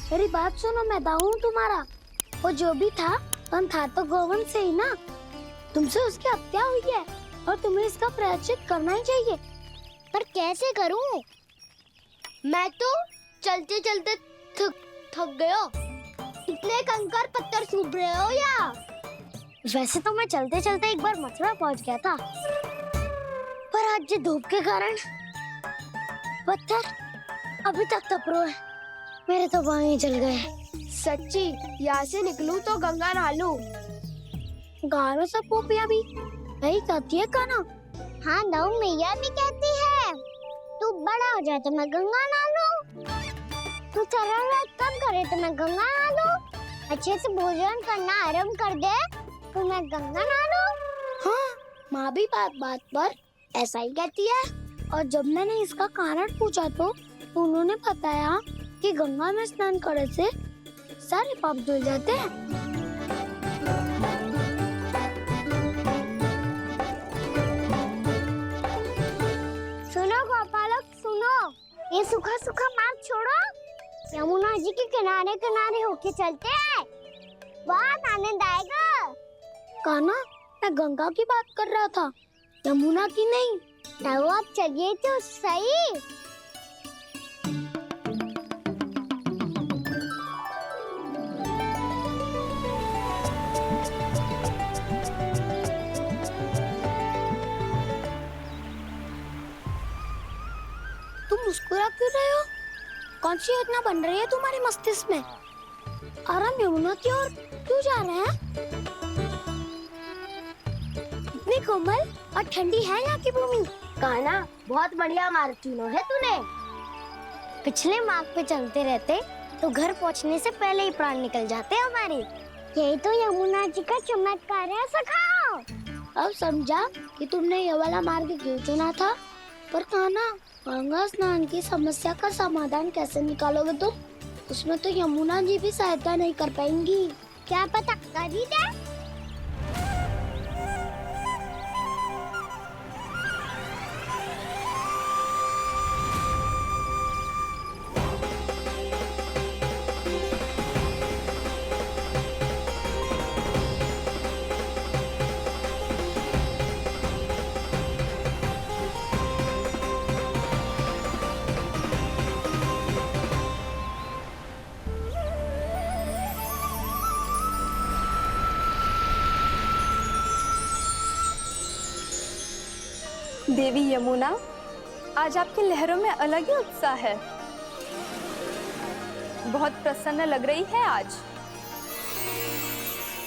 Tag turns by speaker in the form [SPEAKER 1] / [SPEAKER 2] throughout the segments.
[SPEAKER 1] मेरी बात सुनो, मैं दाऊ हूँ तुम्हारा। वो जो भी था तो गोवंश से ही ना। तुमसे उसकी हत्या हुई है और तुम्हें इसका प्रायश्चित करना ही चाहिए।
[SPEAKER 2] पर कैसे करूं? मैं तो चलते चलते थक गया। इतने कंकड़ पत्थर सूख रहे हो या?
[SPEAKER 1] वैसे तो मैं चलते चलते एक बार मथुरा पहुंच गया था, पर आज ये धूप के कारण पत्थर अभी तक तप रहे हैं। मेरे तो पाँव ही जल गए।
[SPEAKER 2] सच्ची, यहाँ से निकलूं तो गंगा नहा लूं।
[SPEAKER 1] गालों से पोपिया भी यही कहती है काना।
[SPEAKER 2] हाँ, दाऊ मैया भी कहती है तू बड़ा हो जाए तो मैं गंगा नहा लूं, तू शरारत कम करे तो मैं गंगा नहा लूं, अच्छे से भोजन करना आरंभ कर दे तो मैं गंगा नहा लूं।
[SPEAKER 1] हाँ, माँ भी बात बात पर ऐसा ही कहती है। और जब मैंने इसका कारण पूछा तो उन्होंने बताया कि गंगा में स्नान करने से सारे पाप धुल जाते हैं।
[SPEAKER 2] सुनो गोपालक, सुनो, ये सूखा सूखा मार्ग छोड़ो, यमुना जी के किनारे किनारे होके चलते हैं, बहुत आनंद आएगा।
[SPEAKER 1] काना, मैं गंगा की बात कर रहा था, यमुना की नहीं।
[SPEAKER 2] तो आप चलिए तो सही।
[SPEAKER 1] तुम मुस्कुरा क्यों रहे हो? कौन सी योजना बन रही है तुम्हारे मस्तिष्क में? और हम यमुना की ओर क्यों जा रहे हैं? इतनी कोमल और ठंडी है यहाँ की भूमि।
[SPEAKER 2] कान्हा, बहुत बढ़िया मार्ग चुना है तूने।
[SPEAKER 1] पिछले मार्ग पे चलते रहते तो घर पहुँचने से पहले ही प्राण निकल जाते हमारे।
[SPEAKER 2] यही तो यमुना जी का चमत्कार है सखा।
[SPEAKER 1] अब समझा कि तुमने ये वाला मार्ग क्यों चुना था। पर कान्हा, गंगा स्नान की समस्या का समाधान कैसे निकालोगे तुम? उसमें तो यमुना जी भी सहायता नहीं कर पाएंगी।
[SPEAKER 2] क्या पता कर ही दे।
[SPEAKER 3] देवी यमुना, आज आपकी लहरों में अलग ही उत्साह है। बहुत प्रसन्न लग रही है आज।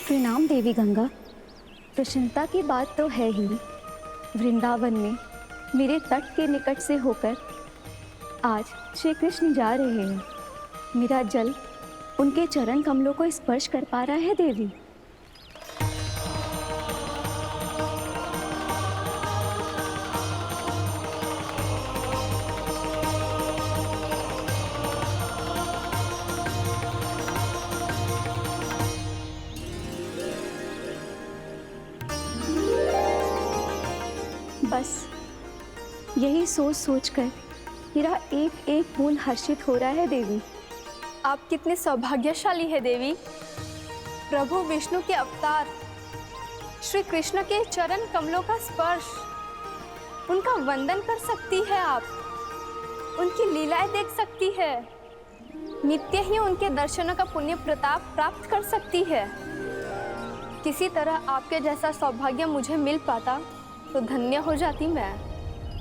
[SPEAKER 4] प्रणाम देवी गंगा। प्रसन्नता की बात तो है ही। वृंदावन में मेरे तट के निकट से होकर आज श्री कृष्ण जा रहे हैं। मेरा जल उनके चरण कमलों को स्पर्श कर पा रहा है देवी। बस यही सोच सोचकर मेरा एक एक बूंद हर्षित हो रहा है देवी।
[SPEAKER 3] आप कितने सौभाग्यशाली है देवी। प्रभु विष्णु के अवतार श्री कृष्ण के चरण कमलों का स्पर्श, उनका वंदन कर सकती है आप, उनकी लीलाएं देख सकती है, नित्य ही उनके दर्शनों का पुण्य प्रताप प्राप्त कर सकती है। किसी तरह आपके जैसा सौभाग्य मुझे मिल पाता तो धन्य हो जाती मैं।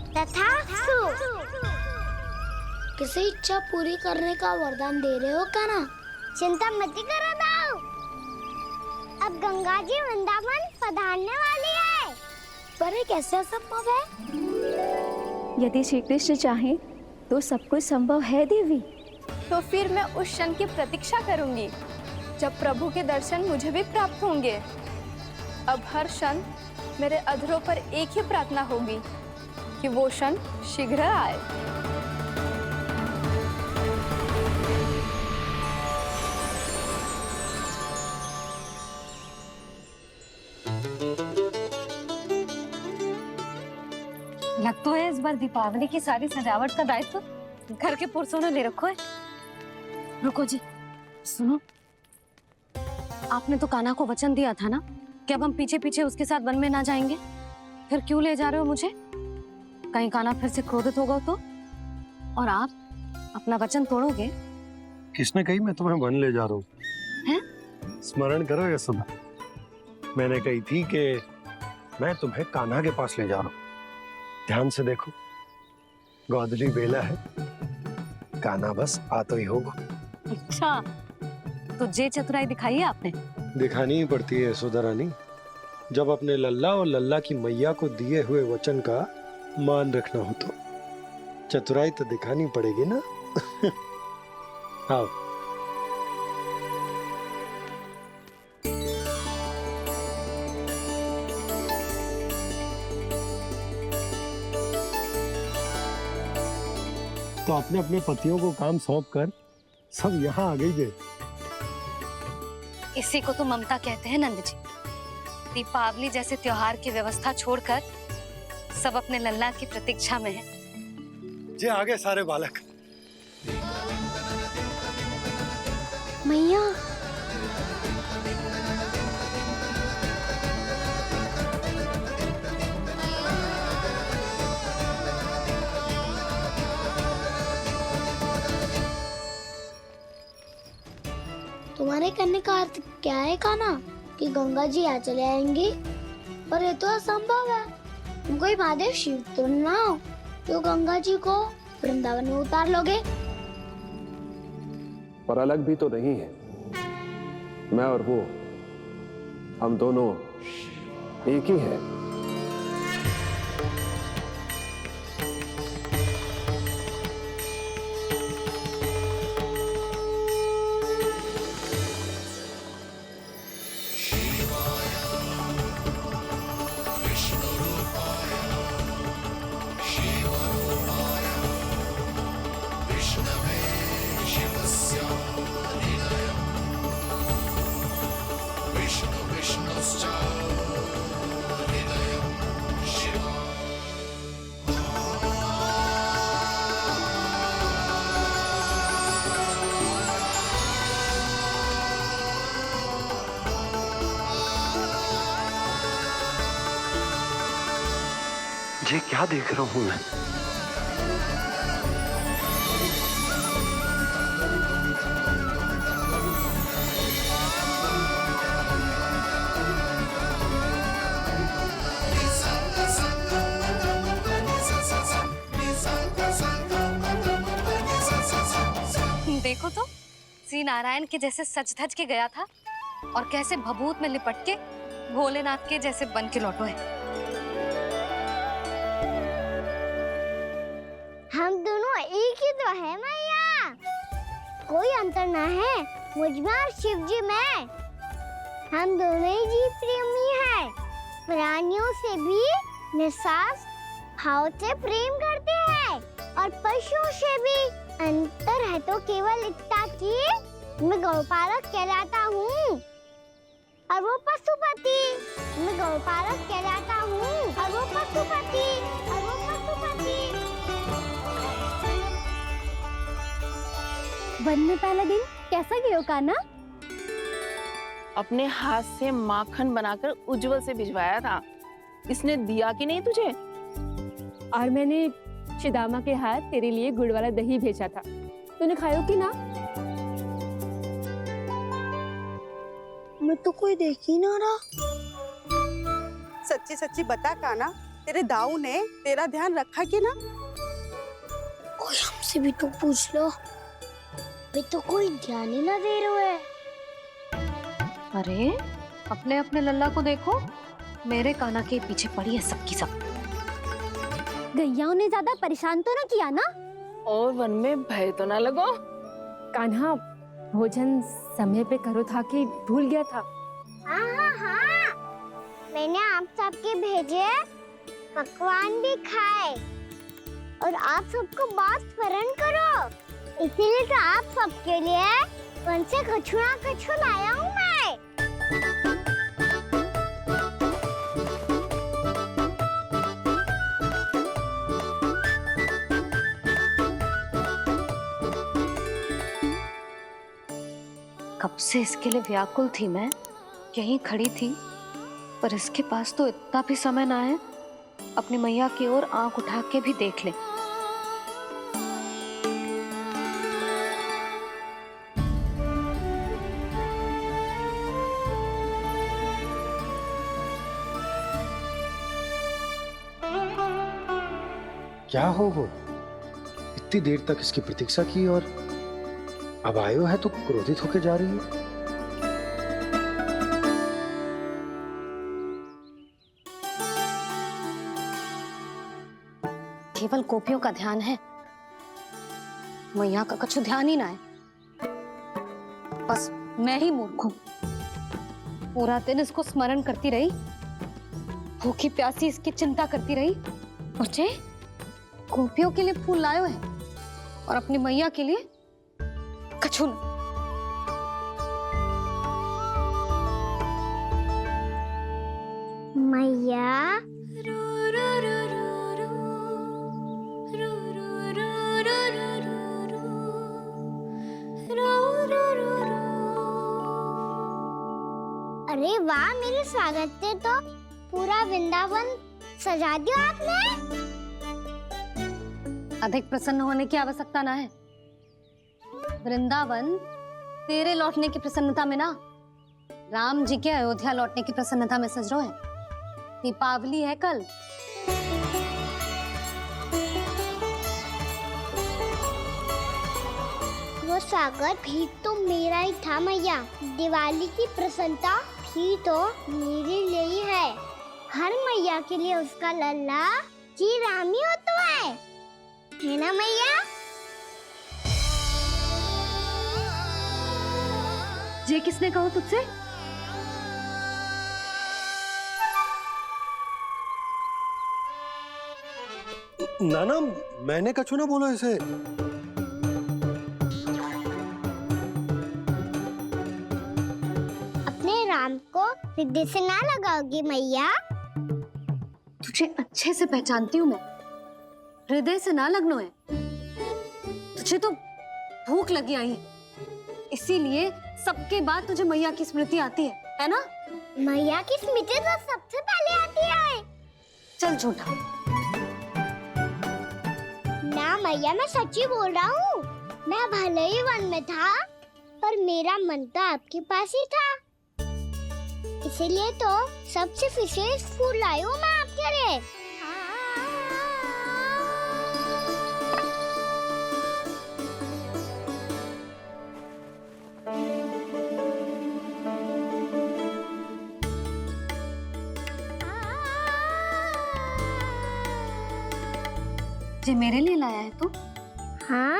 [SPEAKER 2] तथास्तु।
[SPEAKER 1] किसी इच्छा पूरी करने का वरदान दे रहे हो कान्हा?
[SPEAKER 2] चिंता मत करो दाऊ, अब गंगा जी वृंदावन पधारने वाली है।
[SPEAKER 1] पर ये कैसे संभव है?
[SPEAKER 4] यदि श्री कृष्ण चाहें तो सब कुछ संभव है देवी।
[SPEAKER 3] तो फिर मैं उस क्षण की प्रतीक्षा करूंगी जब प्रभु के दर्शन मुझे भी प्राप्त होंगे। अब हर क्षण मेरे अधरों पर एक ही प्रार्थना होगी कि वो क्षण शीघ्र आए।
[SPEAKER 5] लग तो है इस बार दीपावली की सारी सजावट का दायित्व घर के पुरुषों ने ले रखो है। रुको जी, सुनो, आपने तो कान्हा को वचन दिया था ना कि अब हम पीछे पीछे उसके साथ वन में ना जाएंगे। फिर क्यों ले जा रहे हो मुझे? कहीं कान्हा फिर से क्रोधित होगा तो? और आप अपना वचन तोड़ोगे?
[SPEAKER 6] किसने कही मैं तुम्हें वन ले जा रहा हूँ?
[SPEAKER 5] हैं?
[SPEAKER 6] स्मरण करो ये सुबह, मैंने कही थी कि मैं तुम्हें कान्हा के पास ले जा रहा हूँ। ध्यान से देखो, गोदली बेला है, कान्हा बस आ तो ही होगा।
[SPEAKER 5] अच्छा, तो जे चतुराई दिखाई है आपने?
[SPEAKER 6] दिखानी ही पड़ती है यशोदा रानी, जब अपने लल्ला और लल्ला की मैया को दिए हुए वचन का मान रखना हो तो चतुराई तो दिखानी पड़ेगी ना। आओ। तो अपने अपने पतियों को काम सौंप कर सब यहाँ आ गई थे।
[SPEAKER 5] इसी को तो ममता कहते हैं नंद जी। दीपावली जैसे त्योहार की व्यवस्था छोड़कर सब अपने लल्ला की प्रतीक्षा में हैं।
[SPEAKER 6] जे आगे सारे बालक।
[SPEAKER 1] मैया तुम्हारे कहने का अर्थ क्या है कान्हा? कि गंगा जी यहाँ चले आएंगे? पर ये तो असंभव है। तुम कोई महादेव शिव तो ना हो तो गंगा जी को वृंदावन में उतार लोगे?
[SPEAKER 7] पर अलग भी तो नहीं है। मैं और वो, हम दोनों एक ही हैं।
[SPEAKER 6] ये क्या देख रहा हूँ मैं?
[SPEAKER 5] देखो तो, श्री नारायण के जैसे सज धज के गया था और कैसे भभूत में लिपट के भोलेनाथ के जैसे बन के लौटो है।
[SPEAKER 2] हम दोनों एक ही तो है मैया, कोई अंतर ना है मुझ में और शिव जी में। हम दोनों ही जीव प्रेमी हैं, प्राणियों से भी निस्वार्थ भाव से प्रेम करते हैं और पशुओं से भी। अंतर है तो केवल इतना कि मैं गौपालक कहलाता हूँ और वो पशुपति। मैं गौपालक कहलाता हूँ और वो पशुपति।
[SPEAKER 4] वन में पहला दिन कैसा गया कान्हा?
[SPEAKER 8] अपने हाथ से माखन बनाकर उज्जवल से भिजवाया था। इसने दिया कि नहीं तुझे?
[SPEAKER 4] और मैंने शिदामा के हाथ तेरे लिए गुड़ वाला दही भेजा था, तूने खायो कि ना?
[SPEAKER 1] मैं तो कोई देख ही ना रहा।
[SPEAKER 9] सच्ची सच्ची बता कान्हा, तेरे दाऊ ने तेरा ध्यान रखा कि ना?
[SPEAKER 1] कोई हमसे भी तो पूछ लो, वे तो कोई ध्यान ही ना दे रहे हैं।
[SPEAKER 5] अरे अपने अपने लल्ला को देखो, मेरे कान्हा के पीछे पड़ी है सबकी सब।
[SPEAKER 2] गैयाओं ने ज्यादा परेशान तो ना किया ना?
[SPEAKER 8] और वन में भय तो ना लगो?
[SPEAKER 4] कान्हा भोजन समय पे करो था कि भूल गया था?
[SPEAKER 2] हाँ, मैंने आप सबके भेजे पकवान भी खाए और आप सबको बात स्मरण करो, इसीलिए तो आप सबके लिए वन से कछु ना कछु लाया हूँ मैं।
[SPEAKER 5] कब से इसके लिए व्याकुल थी मैं, यहीं खड़ी थी, पर इसके पास तो इतना भी समय ना है अपनी मैया की ओर आंख उठा के भी देख ले।
[SPEAKER 6] क्या हो वो? इतनी देर तक इसकी प्रतीक्षा की और अब आयो है तो क्रोधित होकर जा रही है।
[SPEAKER 5] केवल गोपियों का ध्यान है, मैया का कुछ ध्यान ही ना है। बस मैं ही मूर्ख हूं, पूरा दिन इसको स्मरण करती रही, भूखी प्यासी इसकी चिंता करती रही, और जे गोपियों के लिए फूल लायो है और अपनी मैया के लिए कछु न।
[SPEAKER 2] मैया अरे वाह, मेरे स्वागत से तो पूरा वृंदावन सजा दिया आपने।
[SPEAKER 5] अधिक प्रसन्न होने की आवश्यकता ना है। वृंदावन तेरे लौटने की प्रसन्नता में ना, राम जी के अयोध्या लौटने की प्रसन्नता में सज रहा है। दीपावली है कल।
[SPEAKER 2] वो स्वागत भी तो मेरा ही था मैया। दिवाली की प्रसन्नता भी तो मेरे लिए ही है। हर मैया के लिए उसका लल्ला जी राम ही होता है ना मैया?
[SPEAKER 5] ये किसने कहा तुझसे?
[SPEAKER 6] नाना, मैंने कछु ना बोला इसे।
[SPEAKER 2] अपने राम को हृदय से ना लगाओगी मैया?
[SPEAKER 5] तुझे अच्छे से पहचानती हूँ मैं, हृदय से ना लगनो है। तुझे तो भूख लगी आई है, इसीलिए सबके बाद तुझे मैया की स्मृति आती है ना?
[SPEAKER 2] मैया की स्मृति तो सबसे पहले आती है।
[SPEAKER 5] चल झूठा।
[SPEAKER 2] ना मैया, मैं सच्ची बोल रहा हूँ। मैं भले ही वन में था, पर मेरा मन तो आपके पास ही था। इसीलिए तो सबसे विशेष फूल लाई हूँ मैं आपके लिए।
[SPEAKER 5] ये मेरे लिए लाया है तू?
[SPEAKER 2] हाँ,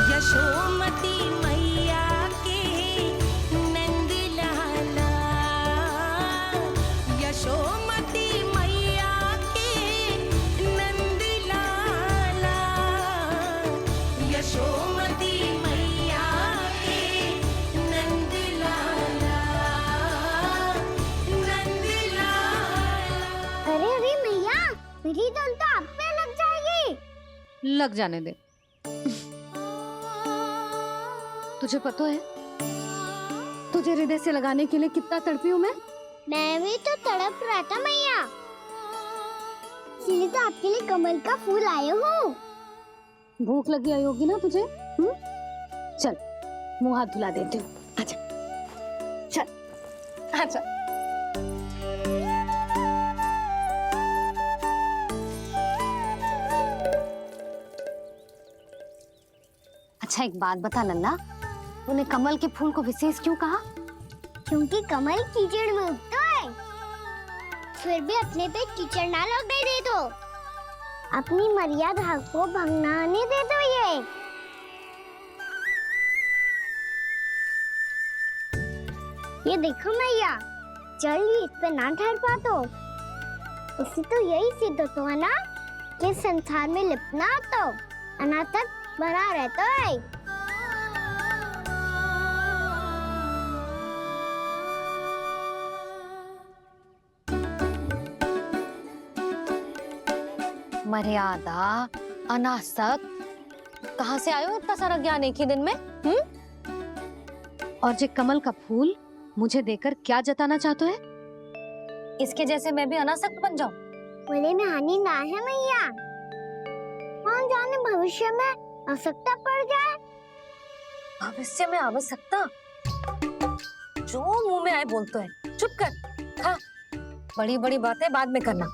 [SPEAKER 10] यशोमती मैया के नंद लाला, यशोमती मैया के नंद लाला, यशोमती मैया के नंद लाला, नंद लाला।
[SPEAKER 2] अरे अरे मैया, मेरी धुन तो आप पे लग जाएगी।
[SPEAKER 5] लग जाने दे। तुझे पता है तुझे हृदय से लगाने के लिए कितना तड़पी हूँ मैं?
[SPEAKER 2] मैं भी तो तड़प रहा था मैया, इसलिए तो आपके लिए कमल का फूल आया हूँ।
[SPEAKER 5] भूख लगी आई होगी ना तुझे? चल मुंह हाथ धुला देती हूँ। आजा, चल आजा। अच्छा एक बात बता नन्ना, तूने कमल के फूल को विशेष क्यों कहा?
[SPEAKER 2] क्योंकि कमल कीचड़ में उगता है, फिर भी अपने पे कीचड़ ना लगने दे दो। अपनी मर्यादा को भंग ना आने दे दो। ये देखो मैया, जल भी इस पे ना ठहर पा तो उससे तो यही सिद्ध होता है ना कि संसार में लिपना तो अनाथक बना रहता है।
[SPEAKER 5] मर्यादा अनासक, कहाँ से आयो इतना सारा ज्ञान एक ही दिन में? और जे कमल का फूल मुझे देकर क्या जताना चाहते है? इसके जैसे मैं भी अनासक्त बन जाऊं?
[SPEAKER 2] बोले में हानि ना है मैया, कौन जाने भविष्य में आवश्यकता पड़ जाए।
[SPEAKER 5] भविष्य में आवश्यकता? जो मुंह में आए बोलते हैं, चुप कर। हाँ, बड़ी बड़ी बातें बाद में करना,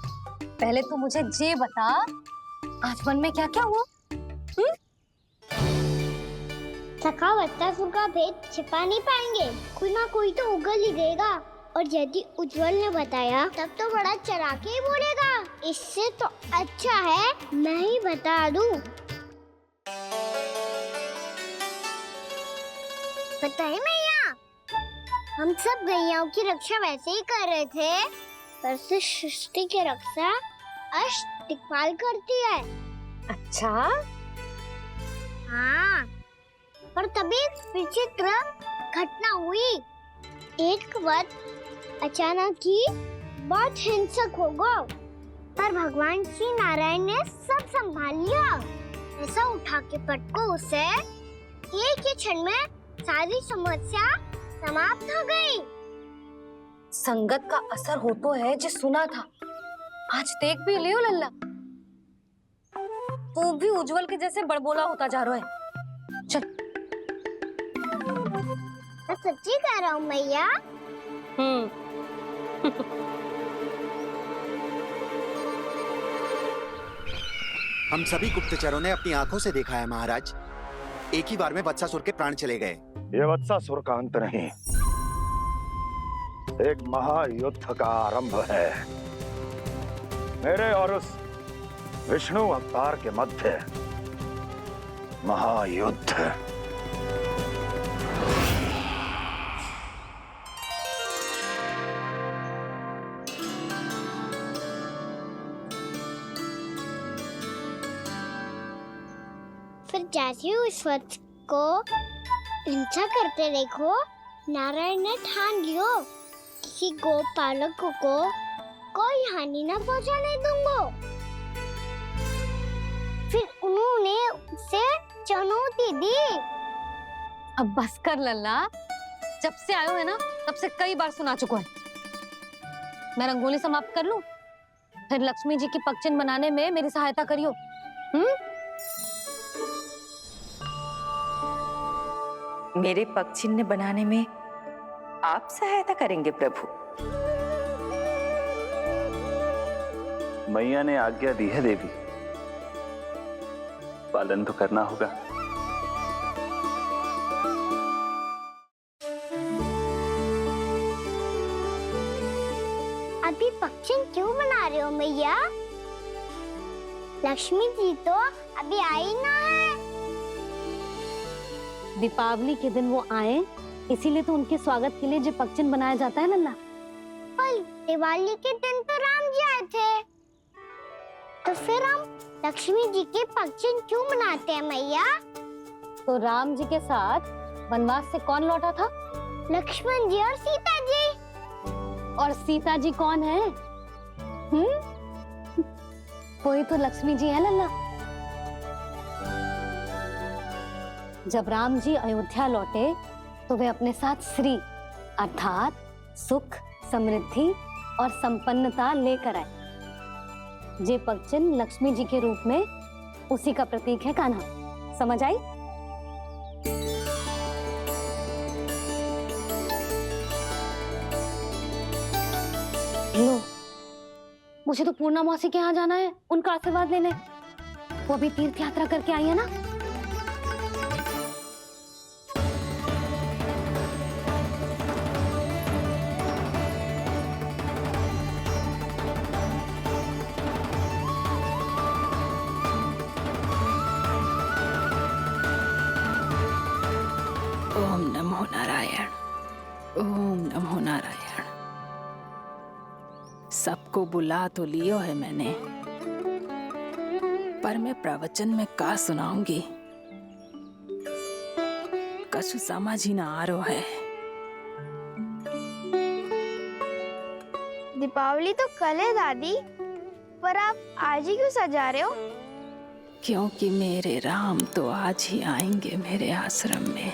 [SPEAKER 5] पहले तू मुझे ये बता आज वन में क्या क्या हुआ?
[SPEAKER 2] सखा बत्तासुर का भेद छिपा नहीं पाएंगे, कोई ना कोई तो उगल ही गएगा। और यदि उज्जवल ने बताया तब तो बड़ा चढ़ा के ही बोलेगा, इससे तो अच्छा है मैं ही बता दूं। पता है मैया, हम सब गैयाओं की रक्षा वैसे ही कर रहे थे, पर से सृष्टि की रक्षा अष्ट दिक्पाल करती है।
[SPEAKER 5] अच्छा,
[SPEAKER 2] हाँ, पर तभी विचित्र घटना हुई। एक वक्त अचानक ही बहुत हिंसक हो गया, पर भगवान श्री नारायण ने सब संभाल लिया। ऐसा उठा के पटको उसे, एक ही क्षण में सारी समस्या समाप्त हो गई।
[SPEAKER 5] संगत का असर हो तो है, जो सुना था आज देख भी लियो लल्ला। तू भी उज्जवल के जैसे बड़बोला होता जा रहा है। चल।
[SPEAKER 2] मैं सच्ची कह रहा हूँ मैया।
[SPEAKER 11] हम सभी गुप्तचरों ने अपनी आंखों से देखा है महाराज, एक ही बार में वत्सासुर के प्राण चले गए।
[SPEAKER 6] ये वत्सासुर का अंत नहीं, एक महायुद्ध का आरंभ है। मेरे और उस विष्णु अवतार के मध्य महायुद्ध।
[SPEAKER 2] फिर जैसे ही उस वक्त को हिंसा करते देखो, नारायण ने ठान लियो किसी गोपालक को कोई हानि न पहुंचाने दूंगा। फिर उन्होंने उसे चुनौती दी।
[SPEAKER 5] अब बस कर लल्ला, जब से आयो है ना तब से कई बार सुना चुका है। मैं रंगोली समाप्त कर लूं, फिर लक्ष्मी जी की पगचिन बनाने में मेरी सहायता करियो।
[SPEAKER 12] मेरे पग चिन्ह बनाने में आप सहायता करेंगे प्रभु?
[SPEAKER 13] मैया ने आज्ञा दी है देवी, पालन तो करना होगा।
[SPEAKER 2] अभी पक्षी क्यों बना रहे हो मैया? लक्ष्मी जी तो अभी आई ना है।
[SPEAKER 5] दीपावली के दिन वो आए, इसीलिए तो उनके स्वागत के लिए जो पगचिन बनाया जाता है लल्ला।
[SPEAKER 2] पर दिवाली के दिन तो राम जी आए थे, तो फिर हम लक्ष्मी जी के पगचिन क्यों बनाते हैं मैया?
[SPEAKER 5] तो राम जी के साथ वनवास से कौन लौटा था?
[SPEAKER 2] लक्ष्मण जी और सीता जी।
[SPEAKER 5] और सीता जी कौन है? कोई तो लक्ष्मी जी है लल्ला। जब राम जी अयोध्या लौटे तो वे अपने साथ श्री अर्थात सुख, समृद्धि और संपन्नता लेकर आए। जे पगचिन लक्ष्मी जी के रूप में उसी का प्रतीक है कान्हा। समझ आई? लो, मुझे तो पूर्णा मौसी के यहाँ जाना है उनका आशीर्वाद लेने। वो भी तीर्थ यात्रा करके आई है ना।
[SPEAKER 12] ओम नमो नारायण, ओम नमो नारायण। सबको बुला तो लियो है मैंने, पर मैं प्रवचन में का सुनाऊंगी, कछु समझ ही ना आ रहा है।
[SPEAKER 2] दीपावली तो कल है दादी, पर आप आज ही क्यों सजा रहे हो?
[SPEAKER 12] क्योंकि मेरे राम तो आज ही आएंगे मेरे आश्रम में।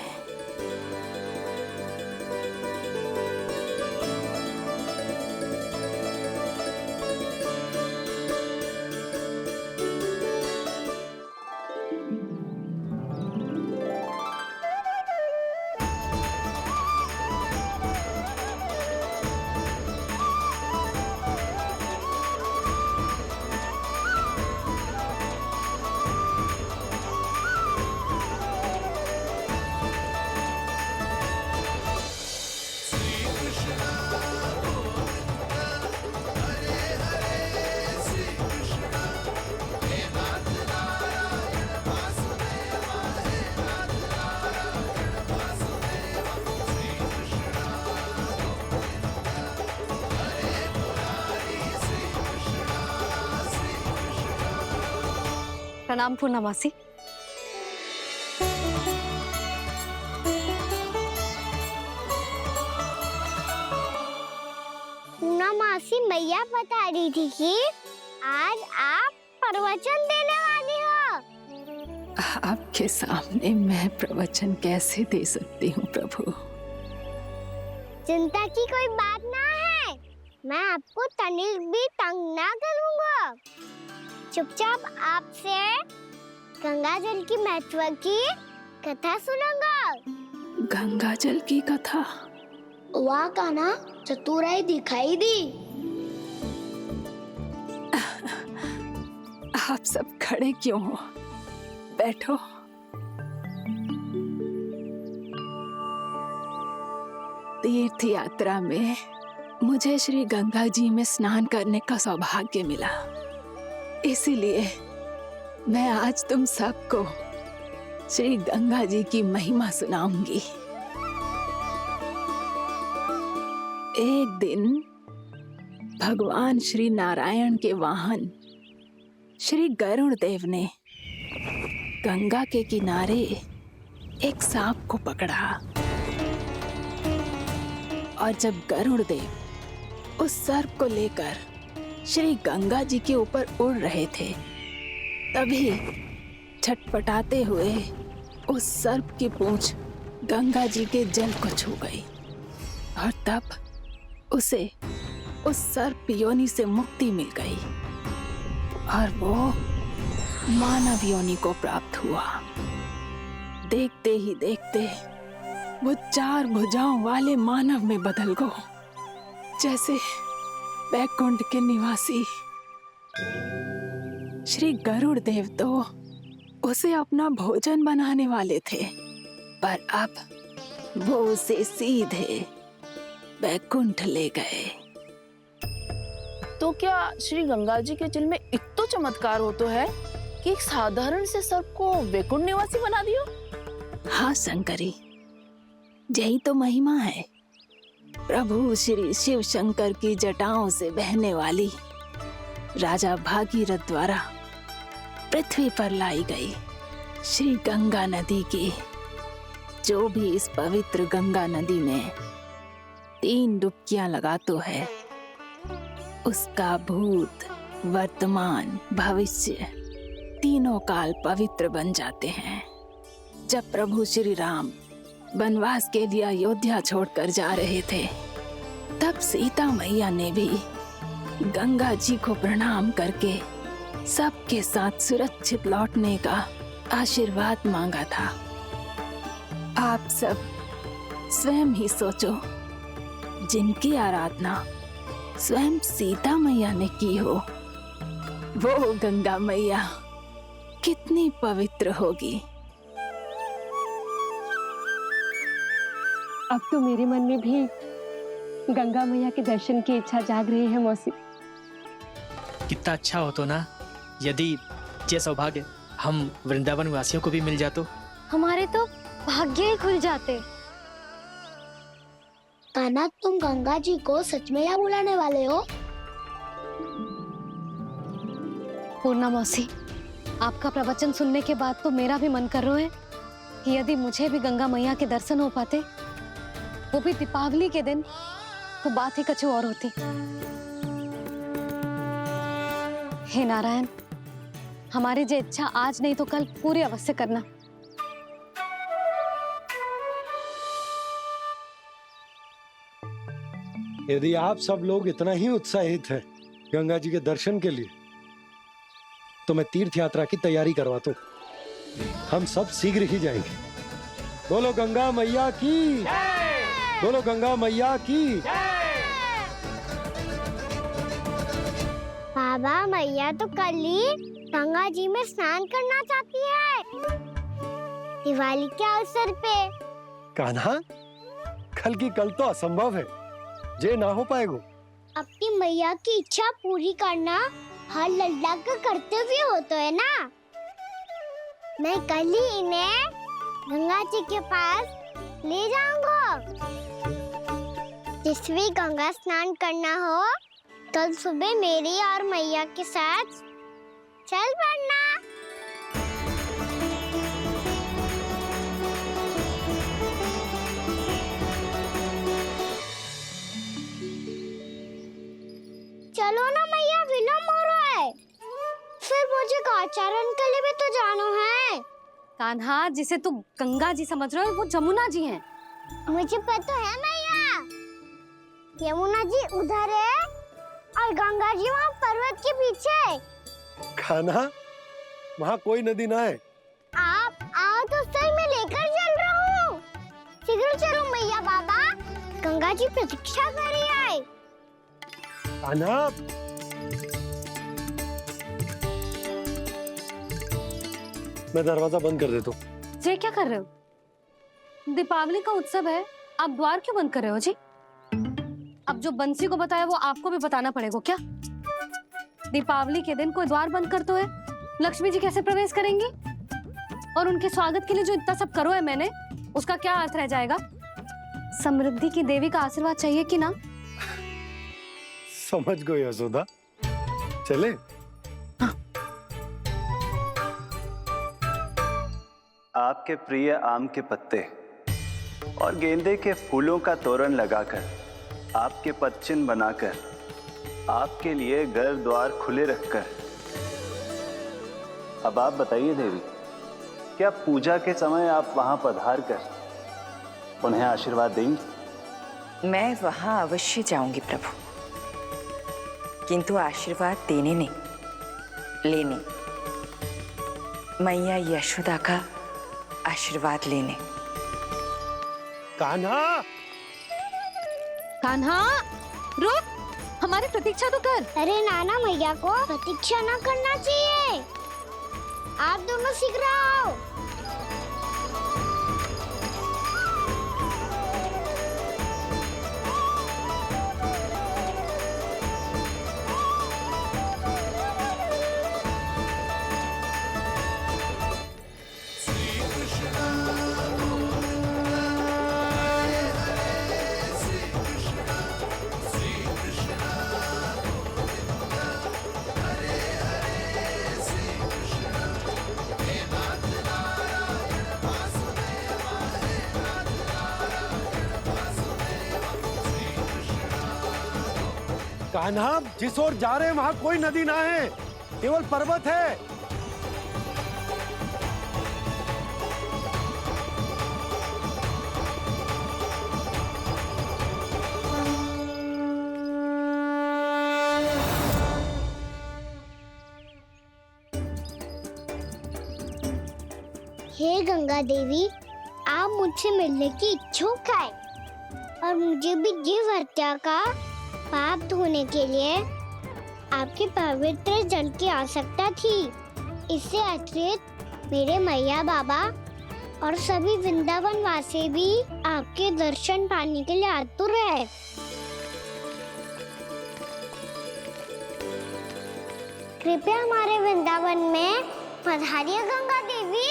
[SPEAKER 5] प्रणाम पूर्णमासी।
[SPEAKER 2] पूर्णमासी मैया बता रही थी कि आज आप प्रवचन देने वाली हो।
[SPEAKER 12] आपके सामने मैं प्रवचन कैसे दे सकती हूँ प्रभु?
[SPEAKER 2] चिंता की कोई बात ना है, मैं आपको तनिक भी तंग ना करूँगा। चुपचाप आपसे गंगा जल की महत्व की कथा सुनूंगा।
[SPEAKER 12] गंगा जल की कथा?
[SPEAKER 1] वाह कान्हा, चतुराई दिखाई दी।
[SPEAKER 12] आप सब खड़े क्यों हो? बैठो। तीर्थ यात्रा में मुझे श्री गंगा जी में स्नान करने का सौभाग्य मिला, इसीलिए मैं आज तुम सबको श्री गंगा जी की महिमा सुनाऊंगी। एक दिन भगवान श्री नारायण के वाहन श्री गरुड़ देव ने गंगा के किनारे एक सांप को पकड़ा, और जब गरुड़ देव उस सर्प को लेकर श्री गंगा जी के ऊपर उड़ रहे थे, तभी छटपटाते हुए उस सर्प की पूंछ गंगा जी के जल को छू गई, और तब उसे उस सर्प योनि से मुक्ति मिल गई और वो मानव योनि को प्राप्त हुआ। देखते ही देखते वो 4 भुजाओं वाले मानव में बदल गो, जैसे बैकुंठ के निवासी। श्री गरुड़ देव तो उसे अपना भोजन बनाने वाले थे, पर अब वो उसे सीधे बैकुंठ ले गए।
[SPEAKER 8] तो क्या श्री गंगा जी के जल में इतना चमत्कार हो तो है कि एक साधारण से सर्प को वैकुंठ निवासी बना दियो?
[SPEAKER 12] हाँ शंकरी, यही तो महिमा है। प्रभु श्री शिव शंकर की जटाओं से बहने वाली राजा भागीरथ द्वारा पृथ्वी पर लाई गई श्री गंगा नदी की, जो भी इस पवित्र गंगा नदी में 3 डुबकियां लगातो है, उसका भूत, वर्तमान, भविष्य तीनों काल पवित्र बन जाते हैं। जब प्रभु श्री राम वनवास के लिए अयोध्या छोड़कर जा रहे थे, तब सीता मैया ने भी गंगा जी को प्रणाम करके सबके साथ सुरक्षित लौटने का आशीर्वाद मांगा था। आप सब स्वयं ही सोचो, जिनकी आराधना स्वयं सीता मैया ने की हो, वो गंगा मैया कितनी पवित्र होगी।
[SPEAKER 4] अब तो मेरे मन में भी गंगा मैया के दर्शन की इच्छा जाग रही है मौसी।
[SPEAKER 14] कितना अच्छा हो तो ना यदि ये सौभाग्य हम वृंदावन वासियों को भी मिल जातो।
[SPEAKER 1] हमारे तो भाग्य ही खुल जाते। कान्हा, तुम गंगा जी को सच में यहाँ बुलाने वाले हो?
[SPEAKER 5] पूर्णा मौसी, आपका प्रवचन सुनने के बाद तो मेरा भी मन कर रहा है कि यदि मुझे भी गंगा मैया के दर्शन हो पाते, वो भी दीपावली के दिन, तो बात ही कुछ और होती। हे नारायण, हमारी जो इच्छा आज नहीं तो कल पूरी अवश्य करना।
[SPEAKER 6] यदि आप सब लोग इतना ही उत्साहित हैं गंगा जी के दर्शन के लिए, तो मैं तीर्थ यात्रा की तैयारी करवाता हूँ। हम सब शीघ्र ही जाएंगे। बोलो गंगा मैया की, बोलो गंगा मैया की।
[SPEAKER 2] बाबा, मैया तो कल ही गंगा जी में स्नान करना चाहती है, दिवाली के अवसर पे।
[SPEAKER 6] कान्हा, कल की कल तो असंभव है, जे ना हो पाएगा।
[SPEAKER 2] अपनी मैया की इच्छा पूरी करना हर लल्ला का कर्तव्य होता है ना। मैं कल ही इन्हें गंगा जी के पास ले जाऊंगा। जिस भी गंगा स्नान करना हो, कल सुबह मेरी और मैया के साथ चल पड़ना। चलो ना मैया, विलम्ब हो रहा है। फिर मुझे काचारण के लिए भी तो जाना है।
[SPEAKER 5] कान्हा, जिसे तू गंगा जी समझ रहे हो वो जमुना जी हैं।
[SPEAKER 2] मुझे पता है मैया, यमुना जी उधर है और गंगा जी वहाँ पर्वत के पीछे।
[SPEAKER 6] कान्हा, वहाँ कोई नदी ना है।
[SPEAKER 2] आप आओ तो सही, मैं लेकर चल रहा हूँ। शीघ्र चलो मैया बाबा, गंगा जी प्रतीक्षा कर रही है।
[SPEAKER 6] कान्हा, मैं दरवाजा बंद कर देता हूँ।
[SPEAKER 5] जी क्या कर रहे हो? दीपावली का उत्सव है, आप द्वार क्यों बंद कर रहे हो जी? अब जो बंसी को बताया वो आपको भी बताना पड़ेगा क्या? दीपावली के दिन कोई द्वार बंद कर तो है, लक्ष्मी जी कैसे प्रवेश करेंगी? और उनके स्वागत के लिए जो इतना सब करो है मैंने, उसका क्या अर्थ रह जाएगा? समृद्धि की देवी का आशीर्वाद चाहिए कि ना?
[SPEAKER 6] समझ गई यशोदा, चले।
[SPEAKER 13] आपके प्रिय आम के पत्ते और गेंदे के फूलों का तोरण लगाकर, आपके पद चिन्ह बनाकर, आपके लिए घर द्वार खुले रखकर, अब आप बताइए देवी, क्या पूजा के समय आप वहां पधार कर उन्हें आशीर्वाद देंगी?
[SPEAKER 15] मैं वहां अवश्य जाऊंगी प्रभु, किंतु आशीर्वाद देने नहीं, लेने, मैया यशोदा का आशीर्वाद लेने।
[SPEAKER 6] कान्हा,
[SPEAKER 5] कान्हा, रुक, हमारी प्रतीक्षा तो कर।
[SPEAKER 2] अरे नाना, मैया को प्रतीक्षा ना करना चाहिए। आप दोनों शीघ्र आओ।
[SPEAKER 6] कान्हा, जिस ओर जा रहे हैं वहां कोई नदी ना है, केवल पर्वत है।
[SPEAKER 2] हे गंगा देवी, आप मुझसे मिलने की इच्छुक है और मुझे भी जीव हत्या का पाप धोने के लिए आपके पवित्र जल की आवश्यकता थी। इससे अतिरिक्त मेरे मैया बाबा और सभी वृंदावन वासी भी आपके दर्शन पाने के लिए आतुर है। कृपया हमारे वृंदावन में पधारिए गंगा देवी।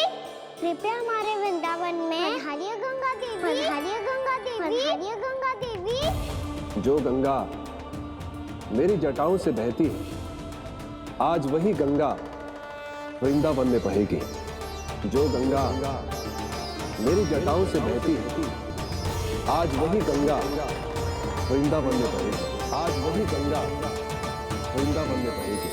[SPEAKER 2] कृपया हमारे वृंदावन में पधारिए गंगा देवी। पधारिए गंगा देवी। पधारिए गंगा देवी।
[SPEAKER 7] जो गंगा मेरी जटाओं से बहती है, आज वही गंगा वृंदावन में बहेगी। जो गंगा मेरी जटाओं से बहती है, आज वही गंगा वृंदावन में बहेगी। आज वही गंगा वृंदावन में बहेगी।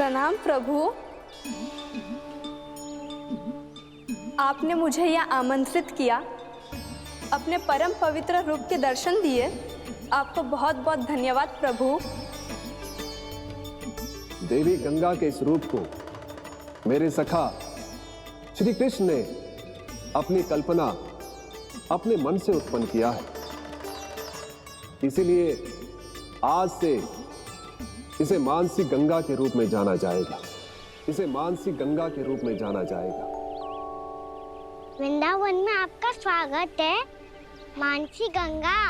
[SPEAKER 3] प्रणाम प्रभु। आपने मुझे यह आमंत्रित किया, अपने परम पवित्र रूप के दर्शन दिए। आपको बहुत बहुत धन्यवाद प्रभु।
[SPEAKER 7] देवी गंगा के इस रूप को मेरे सखा श्री कृष्ण ने अपनी कल्पना अपने मन से उत्पन्न किया है, इसीलिए आज से इसे मानसी गंगा के रूप में जाना जाएगा। इसे मानसी गंगा के रूप में जाना जाएगा।
[SPEAKER 2] वृंदावन में आपका स्वागत है मानसी गंगा।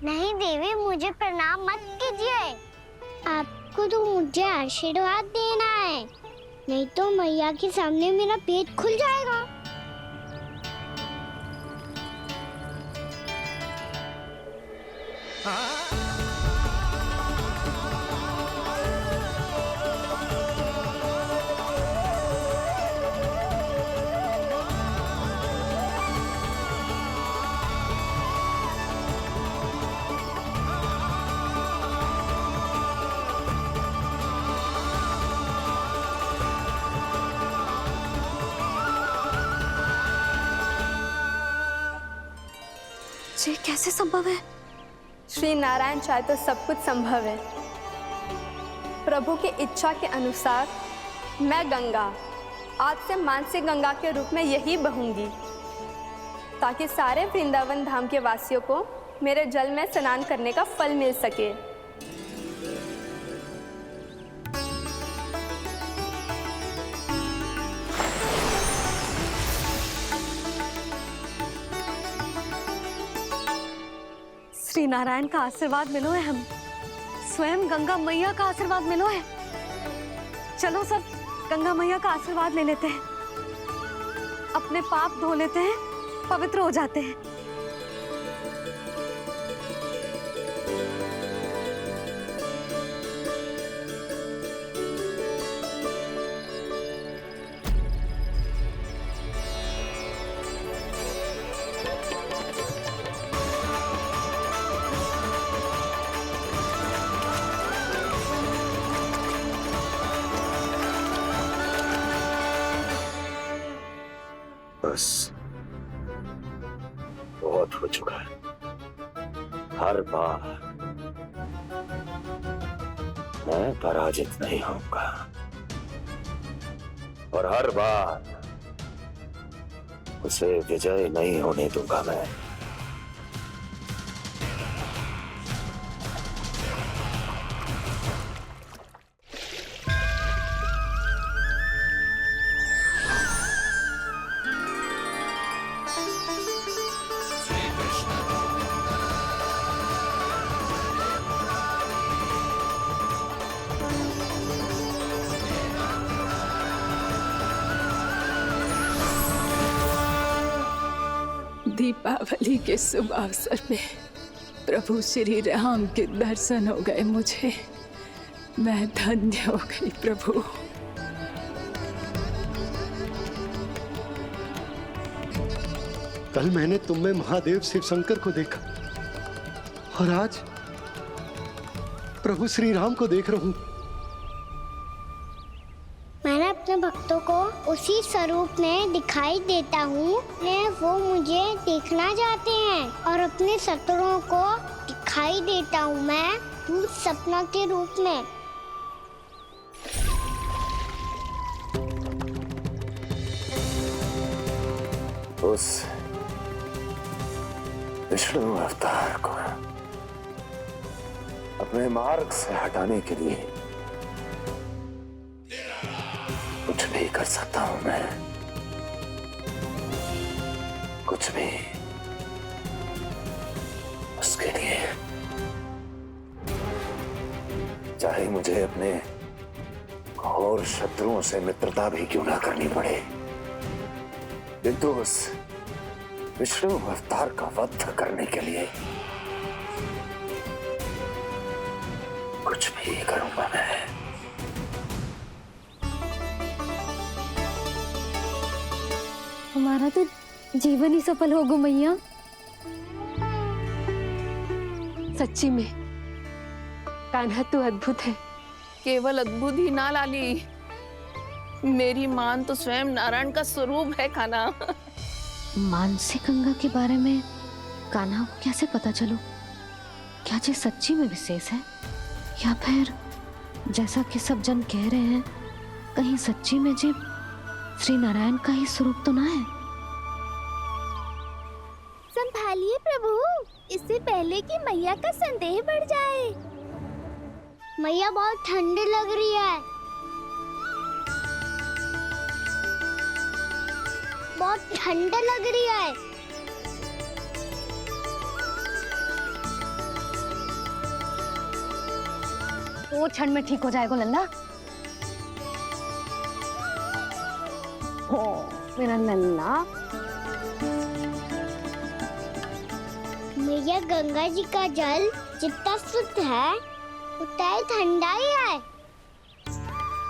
[SPEAKER 2] नहीं देवी, मुझे प्रणाम मत कीजिए। आपको तो मुझे आशीर्वाद देना है, नहीं तो मैया के सामने मेरा पेट खुल जाएगा।
[SPEAKER 5] ये कैसे संभव है?
[SPEAKER 3] श्री नारायण चाहे तो सब कुछ संभव है। प्रभु की इच्छा के अनुसार मैं गंगा आज से मानसी गंगा के रूप में यही बहूंगी, ताकि सारे वृंदावन धाम के वासियों को मेरे जल में स्नान करने का फल मिल सके।
[SPEAKER 5] श्री नारायण का आशीर्वाद मिलो है, हम स्वयं गंगा मैया का आशीर्वाद मिलो है। चलो सब गंगा मैया का आशीर्वाद ले लेते हैं, अपने पाप धो लेते हैं, पवित्र हो जाते हैं।
[SPEAKER 16] बस बहुत हो चुका है। हर बार मैं पराजित नहीं होऊंगा और हर बार उसे विजय नहीं होने दूंगा मैं।
[SPEAKER 12] दीपावली के शुभ अवसर पे प्रभु श्री राम के दर्शन हो गए मुझे। मैं धन्य हो गई प्रभु।
[SPEAKER 6] कल मैंने तुम में महादेव शिव शंकर को देखा और आज प्रभु श्री राम को देख रहा हूं।
[SPEAKER 2] मैंने अपने भक्तों को उसी स्वरूप में दिखाई देता हूँ, वो मुझे देखना चाहते हैं और अपने शत्रुओं को दिखाई देता हूँ मैं भूत सपना के रूप में।
[SPEAKER 16] उस विष्णु अवतार को अपने मार्ग से हटाने के लिए कुछ भी कर सकता हूं मैं, कुछ भी। उसके लिए चाहे मुझे अपने घोर शत्रुओं से मित्रता भी क्यों ना करनी पड़े, किंतु उस विष्णु अवतार का वध करने के लिए कुछ भी करूंगा मैं।
[SPEAKER 4] हमारा तो जीवन ही सफल होगा मैया।
[SPEAKER 5] सच्ची में कान्हा तू अद्भुत है।
[SPEAKER 8] केवल अद्भुत ही ना लाली, मेरी मान तो स्वयं नारायण का स्वरूप है कान्हा।
[SPEAKER 5] मानसी गंगा के बारे में कान्हा को कैसे पता चलो? क्या ये सच्ची में विशेष है, या फिर जैसा कि सब जन कह रहे हैं, कहीं सच्ची में जी श्री नारायण का ही स्वरूप तो ना है?
[SPEAKER 2] संभालिए प्रभु, इससे पहले कि मैया का संदेह बढ़ जाए। मैया बहुत ठंडी लग रही है, बहुत ठंडा लग रही है।
[SPEAKER 5] वो क्षण में ठीक हो जाएगा लल्ला। हो मेरा लल्ला।
[SPEAKER 2] मैया गंगा जी का जल जितना शुद्ध है उतना ही ठंडा ही है।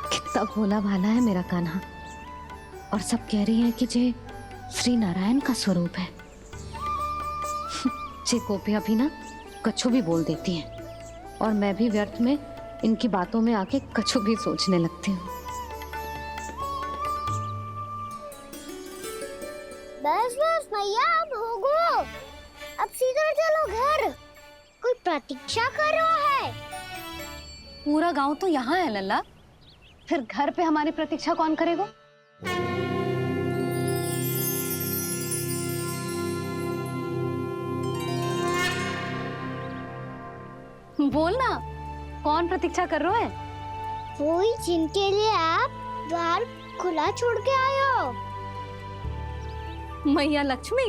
[SPEAKER 5] कितना भोला भाला है मेरा कान्हा। और सब कह रही हैं कि ये श्री नारायण का स्वरूप है। ये गोपियां भी ना कछु भी बोल देती हैं, और मैं भी व्यर्थ में इनकी बातों में आके कछु भी सोचने लगती हूँ।
[SPEAKER 2] बस बस मैया, अब होगो, अब सीधा चलो घर। कोई प्रतीक्षा कर रहा है।
[SPEAKER 5] पूरा गांव तो यहाँ है लल्ला, फिर घर पे हमारी प्रतीक्षा कौन करेगा? बोल ना, कौन प्रतीक्षा कर रहा है?
[SPEAKER 2] वही जिनके लिए आप द्वार खुला छोड़ के आए हो।
[SPEAKER 5] मैया लक्ष्मी।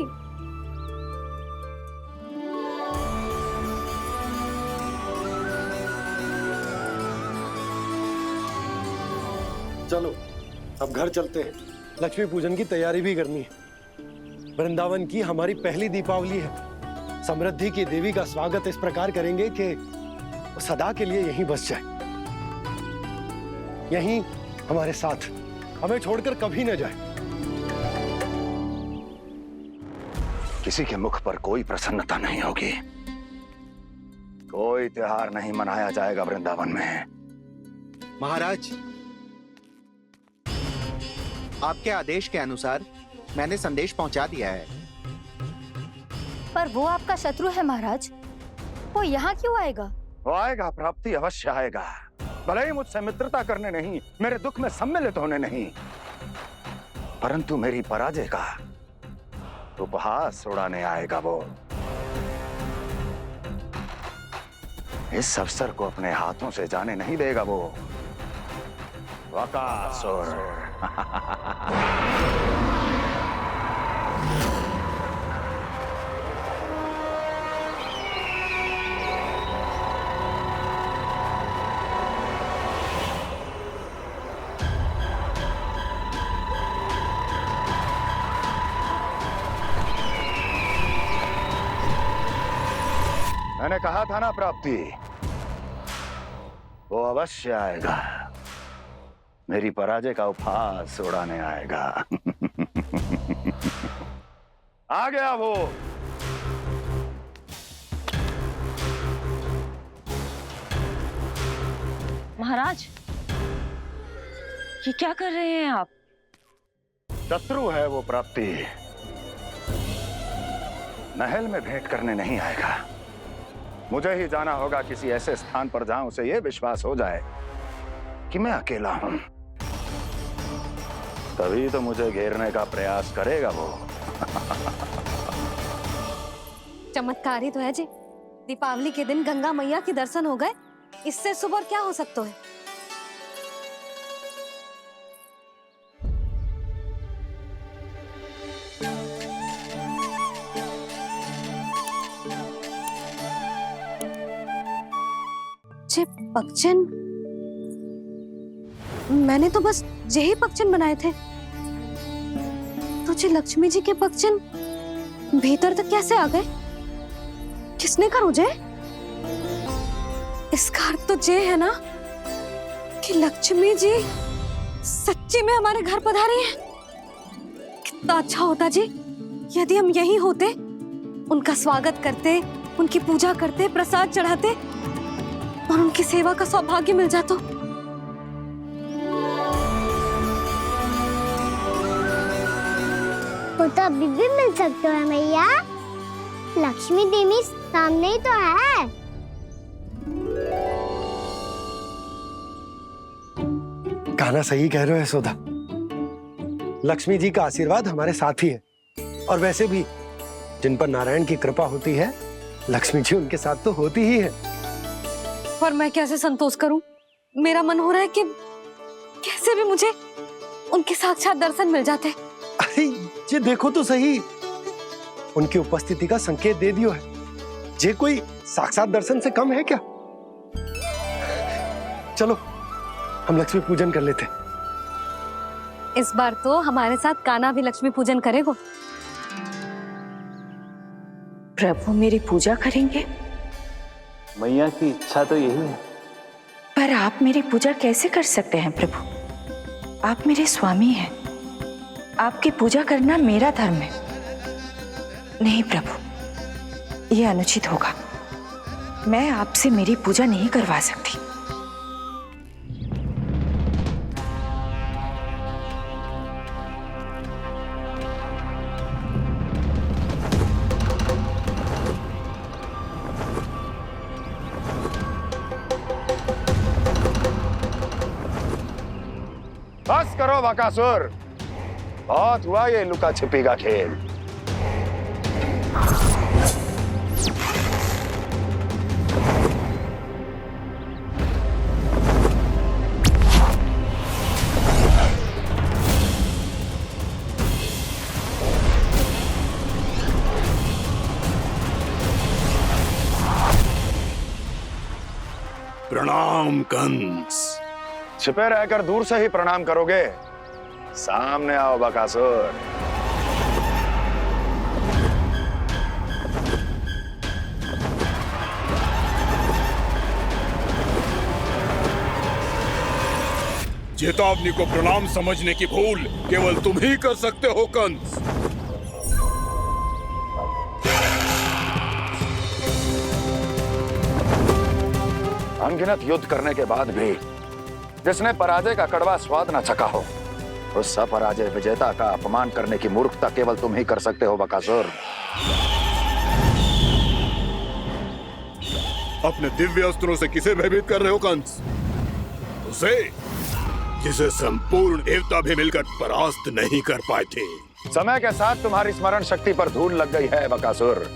[SPEAKER 6] चलो अब घर चलते हैं, लक्ष्मी पूजन की तैयारी भी करनी है। वृंदावन की हमारी पहली दीपावली है। समृद्धि की देवी का स्वागत इस प्रकार करेंगे कि वो सदा के लिए यहीं बस जाए, यहीं हमारे साथ, हमें छोड़कर कभी न जाए।
[SPEAKER 16] किसी के मुख पर कोई प्रसन्नता नहीं होगी, कोई त्योहार नहीं मनाया जाएगा वृंदावन में।
[SPEAKER 11] महाराज, आपके आदेश के अनुसार मैंने संदेश पहुंचा दिया है।
[SPEAKER 3] पर वो आपका शत्रु है महाराज, वो यहाँ क्यों आएगा?
[SPEAKER 16] वो आएगा, प्राप्ति अवश्य आएगा। भले ही मुझसे मित्रता करने नहीं, मेरे दुख में सम्मिलित होने नहीं, परंतु मेरी पराजय का उपहास उड़ाने आएगा वो। इस अवसर को अपने हाथों से जाने नहीं देगा वो। वकासुर। मैंने कहा था ना प्राप्ति, वो अवश्य आएगा, मेरी पराजय का उपहास उड़ाने आएगा। आ गया वो।
[SPEAKER 15] महाराज, ये क्या कर रहे हैं आप?
[SPEAKER 16] शत्रु है वो प्राप्ति, महल में भेंट करने नहीं आएगा। मुझे ही जाना होगा किसी ऐसे स्थान पर जहां उसे यह विश्वास हो जाए कि मैं अकेला हूं, तभी तो मुझे घेरने का प्रयास करेगा वो।
[SPEAKER 5] चमत्कार ही तो है जी। दीपावली के दिन गंगा मैया के दर्शन हो गए, इससे शुभ और क्या हो सकता है? जे पक्षन, मैंने तो बस यही पक्षन बनाए थे, तो जे लक्ष्मी जी के पक्षन भीतर तक कैसे आ गए? किसने कर मुझे? इसका अर्थ तो ये है ना कि लक्ष्मी जी सच्ची में हमारे घर पधारी हैं। कितना अच्छा होता जी यदि हम यहीं होते, उनका स्वागत करते, उनकी पूजा करते, प्रसाद चढ़ाते और उनकी सेवा का सौभाग्य मिल जाता।
[SPEAKER 2] को तो अभी भी मिल सकते हो मैया। लक्ष्मी देवी सामने ही तो है।
[SPEAKER 6] कान्हा सही कह रहे हो यशोदा। लक्ष्मी जी का आशीर्वाद हमारे साथ ही है, और वैसे भी जिन पर नारायण की कृपा होती है, लक्ष्मी जी उनके साथ तो होती ही है।
[SPEAKER 5] पर मैं कैसे संतोष करूं? मेरा मन हो रहा है कि कैसे भी मुझे उनके साक्षात दर्शन मिल जाते।
[SPEAKER 6] अरे ये देखो तो सही, उनकी उपस्थिति का संकेत दे दियो है। ये कोई साक्षात दर्शन से कम है क्या? चलो हम लक्ष्मी पूजन कर लेते।
[SPEAKER 5] इस बार तो हमारे साथ कान्हा भी लक्ष्मी पूजन करेगा।
[SPEAKER 15] प्रभु मेरी पूजा करेंगे?
[SPEAKER 13] मैया की इच्छा तो यही है।
[SPEAKER 15] पर आप मेरी पूजा कैसे कर सकते हैं प्रभु? आप मेरे स्वामी हैं। आपकी पूजा करना मेरा धर्म है। नहीं प्रभु, यह अनुचित होगा। मैं आपसे मेरी पूजा नहीं करवा सकती।
[SPEAKER 16] बस करो बकासुर, बहुत हुआ ये लुका छिपी का खेल।
[SPEAKER 17] प्रणाम कंस।
[SPEAKER 16] छिपे रहकर दूर से ही प्रणाम करोगे? सामने आओ बकासुर।
[SPEAKER 17] चेतावनी को प्रणाम समझने की भूल केवल तुम ही कर सकते हो कंस।
[SPEAKER 16] अनगिनत युद्ध करने के बाद भी जिसने पराजय का कड़वा स्वाद न चखा हो, उस अपराजय विजेता का अपमान करने की मूर्खता केवल तुम ही कर सकते हो बकासुर।
[SPEAKER 17] अपने दिव्य अस्त्रों से किसे भयभीत कर रहे हो कंस? उसे जिसे संपूर्ण देवता भी मिलकर परास्त नहीं कर पाए थे।
[SPEAKER 16] समय के साथ तुम्हारी स्मरण शक्ति पर धूल लग गई है बकासुर।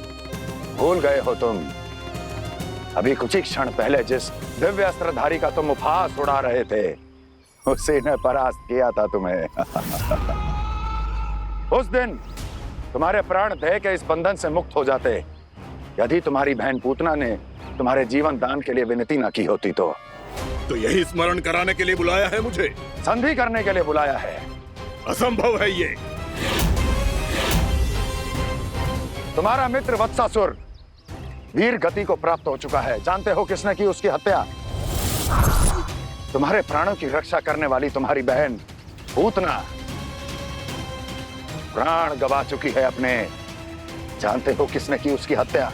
[SPEAKER 16] भूल गए हो तुम अभी कुछ ही क्षण पहले जिस दिव्य अस्त्रधारी का तुम उपहास उड़ा रहे थे, उसी ने परास्त किया था तुम्हें। उस दिन तुम्हारे प्राण देह के इस बंधन से मुक्त हो जाते यदि तुम्हारी बहन पूतना ने तुम्हारे जीवन दान के लिए विनती न की होती तो
[SPEAKER 17] यही स्मरण कराने के लिए बुलाया है मुझे?
[SPEAKER 16] संधि करने के लिए बुलाया है।
[SPEAKER 17] असंभव है ये।
[SPEAKER 16] तुम्हारा मित्र वत्सासुर वीर गति को प्राप्त हो चुका है। जानते हो किसने की उसकी हत्या? तुम्हारे प्राणों की रक्षा करने वाली तुम्हारी बहन पूतना प्राण गवा चुकी है अपने। जानते हो किसने की उसकी हत्या?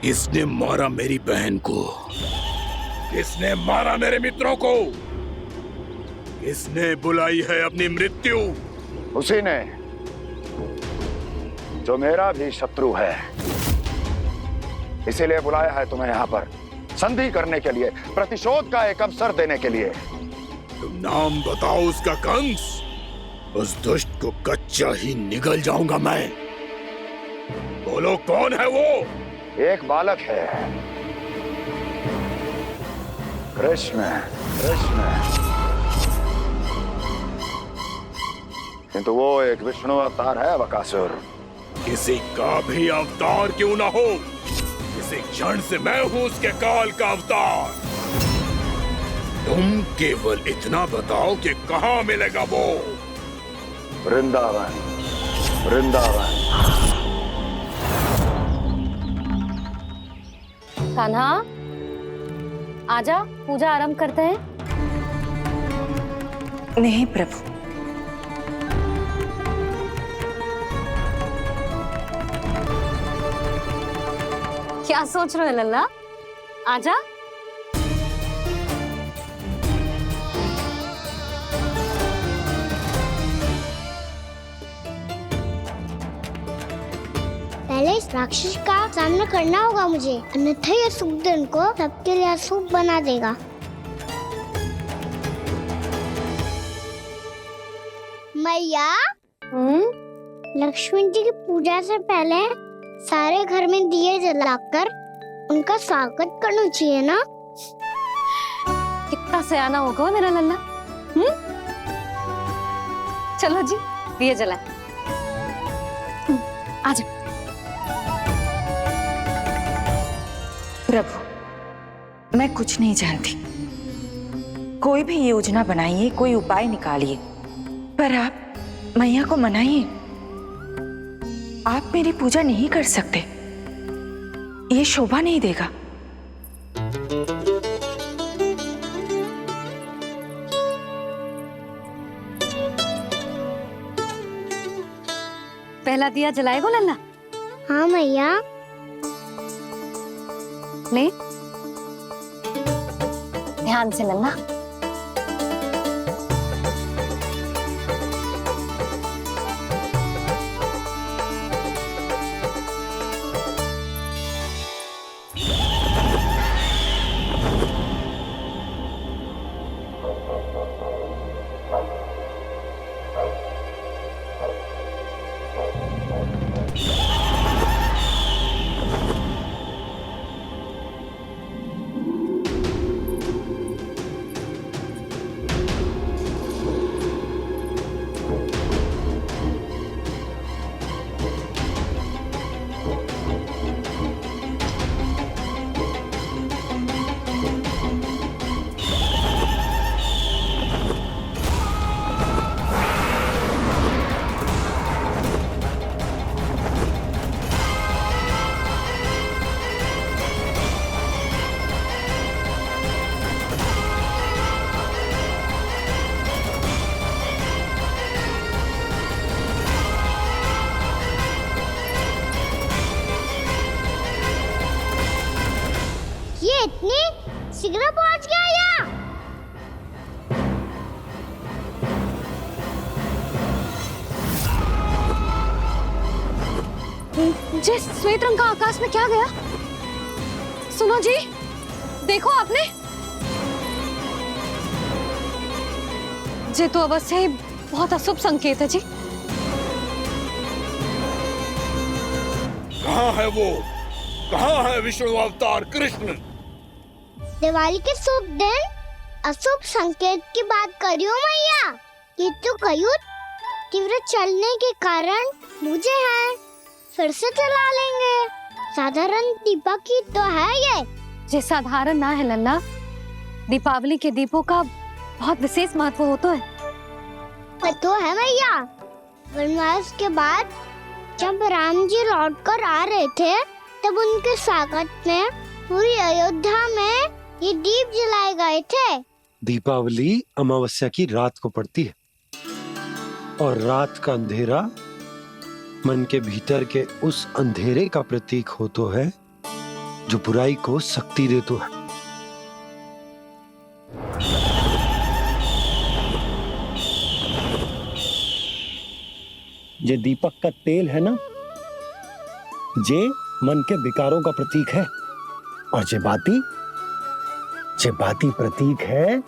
[SPEAKER 17] किसने मारा मेरी बहन को? किसने मारा मेरे मित्रों को? किसने बुलाई है अपनी मृत्यु?
[SPEAKER 16] उसी ने जो मेरा भी शत्रु है। इसीलिए बुलाया है तुम्हें यहाँ पर संधि करने के लिए, प्रतिशोध का एक अवसर देने के लिए।
[SPEAKER 17] तुम नाम बताओ उसका कंस। उस दुष्ट को कच्चा ही निगल जाऊंगा मैं। बोलो कौन है वो?
[SPEAKER 16] एक बालक है, कृष्ण। कृष्ण, किंतु वो एक विष्णु अवतार है बकासुर।
[SPEAKER 17] किसी का भी अवतार क्यों ना हो, किसी क्षण से मैं हूं उसके काल का अवतार। तुम केवल इतना बताओ कि कहां मिलेगा वो?
[SPEAKER 16] वृंदावन। वृंदावन।
[SPEAKER 5] कान्हा आजा, पूजा आरंभ करते हैं।
[SPEAKER 15] नहीं प्रभु,
[SPEAKER 5] क्या सोच रहे हो लल्ला? आजा।
[SPEAKER 2] पहले इस राक्षस का सामना करना होगा मुझे, अन्यथा ये सुखदन को सबके लिए अशुभ बना देगा। मैया, लक्ष्मी जी की पूजा से पहले सारे घर में दिए जलाकर उनका स्वागत करना चाहिए ना?
[SPEAKER 5] कितना सयाना होगा मेरा लल्ला। चलो जी, दिए जलाए। आजा।
[SPEAKER 15] प्रभु, मैं कुछ नहीं जानती। कोई भी योजना बनाइए, कोई उपाय निकालिए, पर आप मैया को मनाइए। आप मेरी पूजा नहीं कर सकते, ये शोभा नहीं देगा।
[SPEAKER 5] पहला दिया जलाएगो लल्ला?
[SPEAKER 2] हाँ मैया।
[SPEAKER 5] ले, ध्यान से लल्ला।
[SPEAKER 2] ये इतनी शीघ्र पहुंच गया यहाँ?
[SPEAKER 5] जी, श्वेत रंग का आकाश में क्या गया? सुनो जी, देखो आपने। जी तो अवश्य ही बहुत अशुभ संकेत है जी।
[SPEAKER 17] कहाँ है वो? कहाँ है विष्णु अवतार कृष्ण?
[SPEAKER 2] दिवाली के शुभ दिन अशुभ संकेत की बात कर रही हूँ मैया। ये तो कयूर तीव्र चलने के कारण मुझे है, फिर से चला लेंगे। साधारण दीपक ही तो है ये
[SPEAKER 5] साधारण ना है लल्ला, दीपावली के दीपों का बहुत विशेष महत्व होता है।
[SPEAKER 2] तो है मैया, वनवास के बाद जब राम जी लौट कर आ रहे थे तब उनके स्वागत में पूरी अयोध्या में ये दीप जलाए गए थे।
[SPEAKER 6] दीपावली अमावस्या की रात को पड़ती है और रात का अंधेरा मन के भीतर के उस अंधेरे का प्रतीक होता है जो बुराई को शक्ति देता है। ये दीपक का तेल है ना, जे मन के विकारों का प्रतीक है, और जे बाती प्रतीक है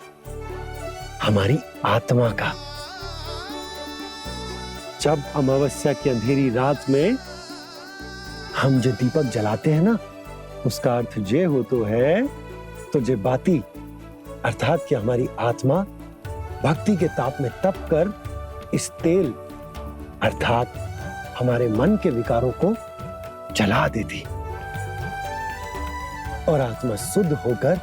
[SPEAKER 6] हमारी आत्मा का। जब अमावस्या की अंधेरी रात में हम जो दीपक जलाते हैं ना, उसका अर्थ ये हो तो है, तो जे बाती अर्थात कि हमारी आत्मा भक्ति के ताप में तप कर इस तेल अर्थात हमारे मन के विकारों को जला देती और आत्मा शुद्ध होकर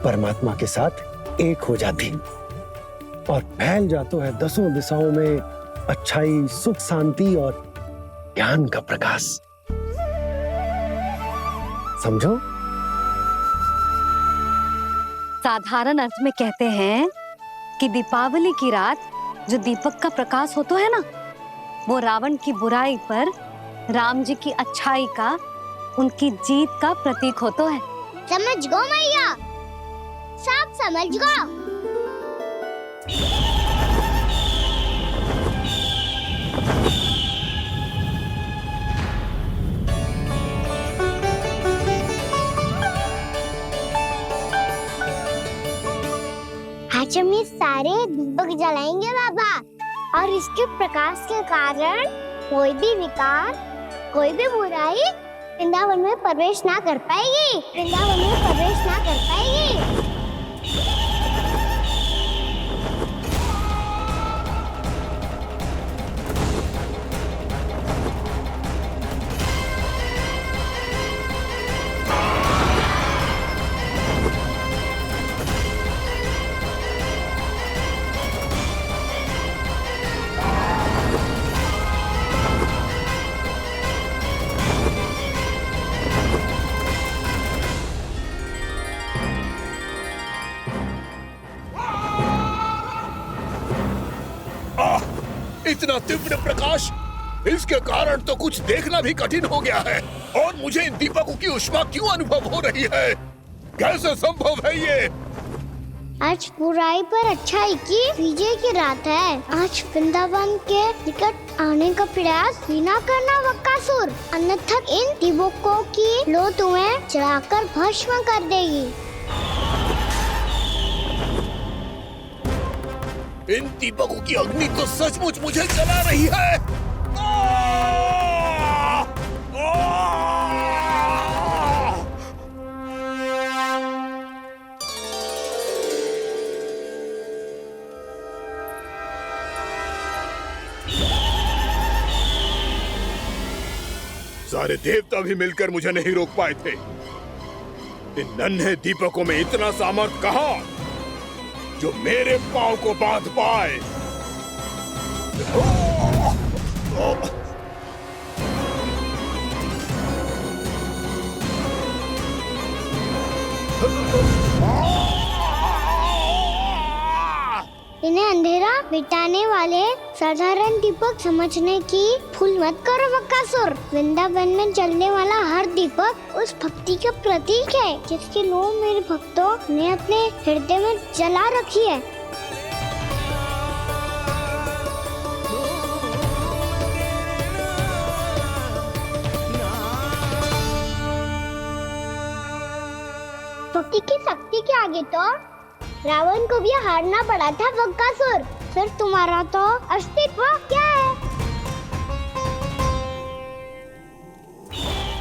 [SPEAKER 6] परमात्मा के साथ एक हो जाती और फैल जाता है दसों दिशाओं में अच्छाई, सुख, शांति और ज्ञान का प्रकाश। समझो?
[SPEAKER 5] साधारण अर्थ में कहते हैं कि दीपावली की रात जो दीपक का प्रकाश होता है ना, वो रावण की बुराई पर राम जी की अच्छाई का, उनकी जीत का प्रतीक होता है।
[SPEAKER 2] समझ गो मैया, सब समझ गो। जलाएंगे बाबा, और इसके प्रकाश के कारण कोई भी विकार, कोई भी बुराई वृंदावन में प्रवेश ना कर पाएगी, वृंदावन में प्रवेश ना कर पाएगी।
[SPEAKER 17] इतना तीव्र प्रकाश, इसके कारण तो कुछ देखना भी कठिन हो गया है। और मुझे इन दीपकों की ऊष्मा क्यों अनुभव हो रही है? कैसे संभव है ये?
[SPEAKER 2] आज बुराई पर अच्छाई की विजय की रात है। आज वृंदावन के निकट आने का प्रयास भी ना करना बकासुर, अन्यथा इन दीपकों की लो तुम्हें जलाकर भस्म कर देगी।
[SPEAKER 17] इन दीपकों की अग्नि तो सचमुच मुझे जला रही है। सारे देवता भी मिलकर मुझे नहीं रोक पाए थे। इन नन्हे दीपकों में इतना सामर्थ्य कहां जो मेरे पांव को बांध पाए।
[SPEAKER 2] इन्हें अंधेरा मिटाने वाले साधारण दीपक समझने की भूल मत करो बकासुर। वृंदावन में जलने वाला हर दीपक उस भक्ति का प्रतीक है जिसकी लो मेरे भक्तों ने अपने हृदय में जला रखी है। भक्ति की शक्ति के आगे तो रावण को भी हारना पड़ा था बकासुर। फिर तुम्हारा तो अस्तित्व क्या है?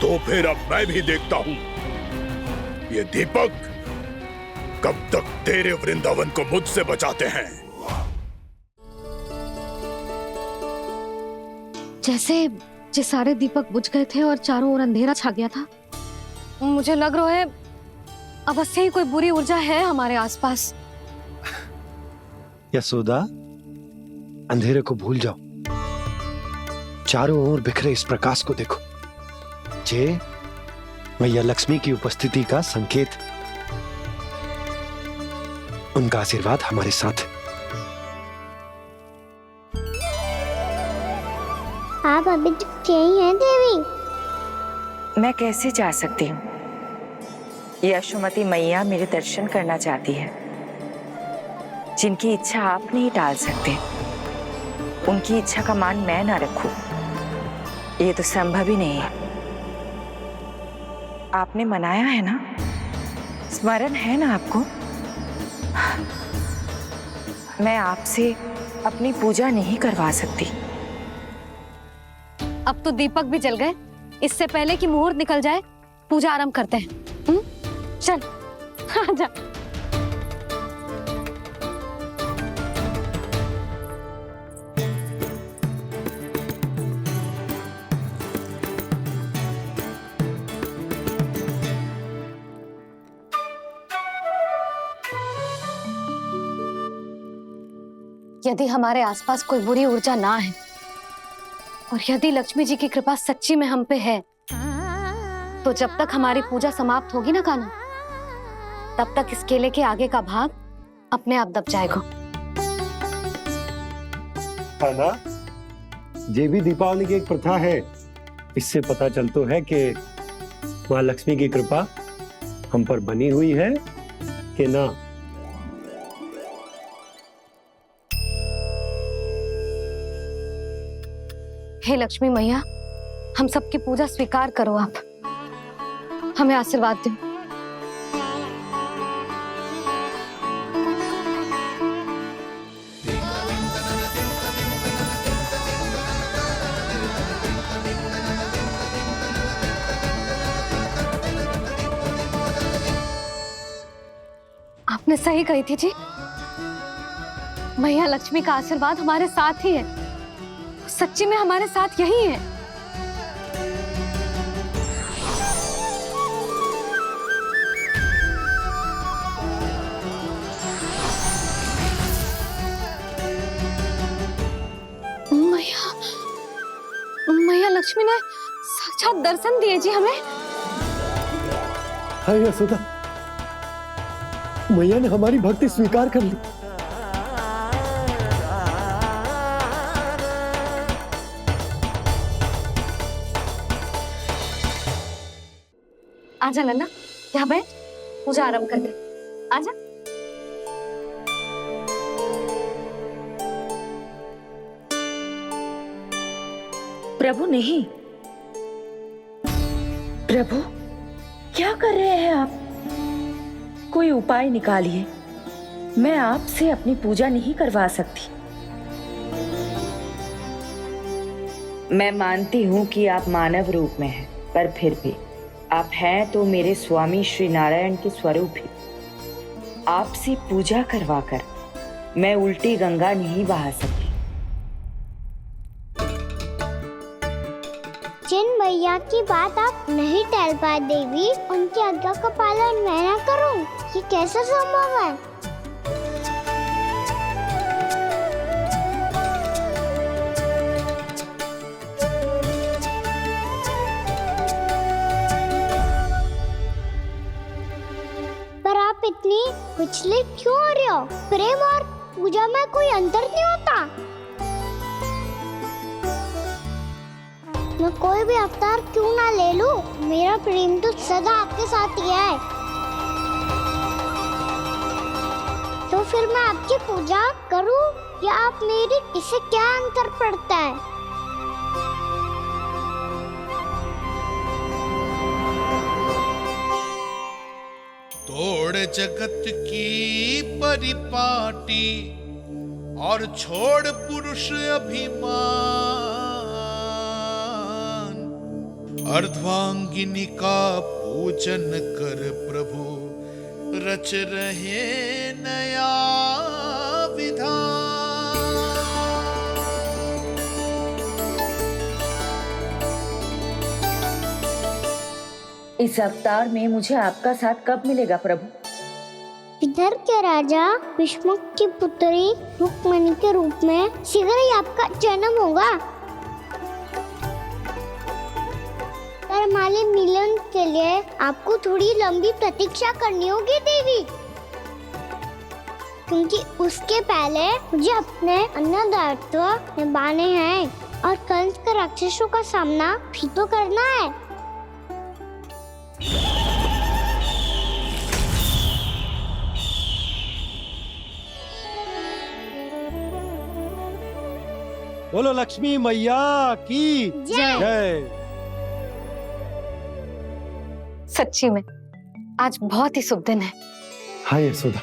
[SPEAKER 17] तो फिर अब मैं भी देखता हूँ ये दीपक कब तक तेरे वृंदावन को मुझसे बचाते हैं।
[SPEAKER 5] जैसे सारे दीपक बुझ गए थे और चारों ओर अंधेरा छा गया था, मुझे लग रहा है अवश्य ही कोई बुरी ऊर्जा है हमारे आसपास।
[SPEAKER 6] यशोदा, अंधेरे को भूल जाओ, चारों ओर बिखरे इस प्रकाश को देखो। जे मैया लक्ष्मी की उपस्थिति का संकेत, उनका आशीर्वाद हमारे साथ।
[SPEAKER 2] आप अभी तक यही हैं देवी?
[SPEAKER 15] मैं कैसे जा सकती हूँ? यशोमती मैया मेरे दर्शन करना चाहती है। जिनकी इच्छा आप नहीं टाल सकते, उनकी इच्छा का मान मैं ना रखूं, ये तो संभव ही नहीं है। आपने मनाया है ना, स्मरण है ना आपको? मैं आपसे अपनी पूजा नहीं करवा सकती।
[SPEAKER 5] अब तो दीपक भी जल गए, इससे पहले कि मुहूर्त निकल जाए पूजा आरंभ करते हैं। चल आजा। यदि हमारे आसपास कोई बुरी ऊर्जा ना है और यदि लक्ष्मी जी की कृपा सच्ची में हम पे है, तो जब तक हमारी पूजा समाप्त होगी ना कान्हा, तब तक इस केले के आगे का भाग अपने आप दब जाएगा।
[SPEAKER 6] है ना? ये भी दीपावली की एक प्रथा है। इससे पता चलता है कि माँ लक्ष्मी की कृपा हम पर बनी हुई है कि ना।
[SPEAKER 5] हे लक्ष्मी मैया, हम सबकी पूजा स्वीकार करो, आप हमें आशीर्वाद दो। आपने सही कही थी जी। मैया लक्ष्मी का आशीर्वाद हमारे साथ ही है, सच्ची में हमारे साथ यही है। मैया लक्ष्मी ने साक्षात दर्शन दिए जी हमें।
[SPEAKER 6] हाय यशोदा, मैया ने हमारी भक्ति स्वीकार कर ली।
[SPEAKER 5] आजा नन्ना, यहाँ बैठ, पूजा आरंभ कर दे। आजा।
[SPEAKER 15] प्रभु नहीं, प्रभु क्या कर रहे हैं आप? कोई उपाय निकालिए, मैं आपसे अपनी पूजा नहीं करवा सकती। मैं मानती हूँ कि आप मानव रूप में हैं, पर फिर भी आप हैं तो मेरे स्वामी श्री नारायण के स्वरूप ही। आपसे पूजा करवाकर मैं उल्टी गंगा नहीं बहा सकती।
[SPEAKER 2] जिन भैया की बात आप नहीं टाल पाए देवी, उनकी आज्ञा का पालन मैं ना करूं, ये कैसे संभव है? पर आप इतनी विचलित क्यों हो रहे हो? प्रेम और पूजा में कोई अंतर नहीं होता। मैं कोई भी अवतार क्यों ना ले लूं, मेरा प्रेम तो सदा आपके साथ ही है। तो फिर मैं आपकी पूजा करूं या आप मेरी, इससे क्या अंतर पड़ता है?
[SPEAKER 17] तोड़ जगत की परिपाटी और छोड़ पुरुष अभिमान, अर्धांगिनी का पूजन कर प्रभु रच रहे नया विधान।
[SPEAKER 15] इस अवतार में मुझे आपका साथ कब मिलेगा प्रभु?
[SPEAKER 2] इधर के राजा विष्णु की पुत्री रुक्मणी के रूप में शीघ्र ही आपका जन्म होगा। हमारे मिलन के लिए आपको थोड़ी लंबी प्रतीक्षा करनी होगी देवी, क्योंकि उसके पहले मुझे अपने अन्य दायित्व निभाने हैं और कंस के राक्षसों का सामना भी तो करना है।
[SPEAKER 6] बोलो लक्ष्मी मैया की जय।
[SPEAKER 5] सच्ची में आज बहुत ही शुभ दिन है।
[SPEAKER 6] हाँ यशोदा,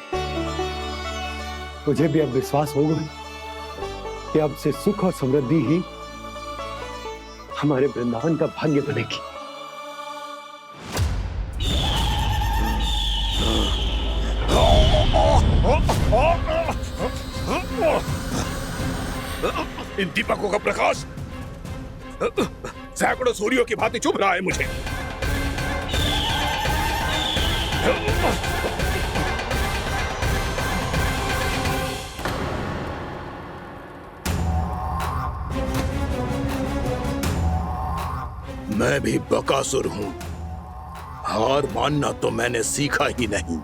[SPEAKER 6] तुझे भी अब विश्वास होगा कि अब से सुख और समृद्धि ही हमारे वृंदावन का भाग्य बनेगी।
[SPEAKER 17] इन दीपकों का प्रकाश सैकड़ों सूर्यों की भांति चुभ रहा है मुझे। मैं भी बकासुर हूं, हार मानना तो मैंने सीखा ही नहीं।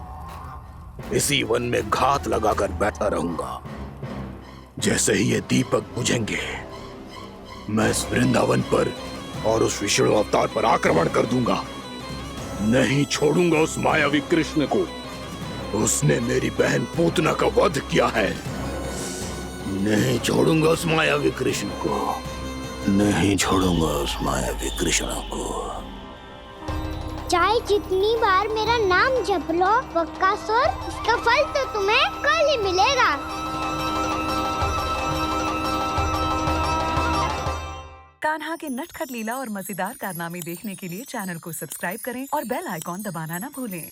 [SPEAKER 17] इसी वन में घात लगाकर बैठा रहूंगा। जैसे ही ये दीपक बुझेंगे, मैं इस वृंदावन पर और उस विष्णु अवतार पर आक्रमण कर दूंगा। नहीं छोड़ूंगा उस मायावी कृष्ण को। उसने मेरी बहन पूतना का वध किया है। नहीं छोड़ूंगा उस मायावी कृष्ण को। नहीं छोड़ूंगा उस मायावी कृष्ण को।
[SPEAKER 2] चाहे जितनी बार मेरा नाम जप लो बकासुर, इसका फल तो तुम्हें कल ही मिलेगा।
[SPEAKER 18] कान्हा के नटखट लीला और मजेदार कारनामे देखने के लिए चैनल को सब्सक्राइब करें और बेल आइकॉन दबाना न भूलें।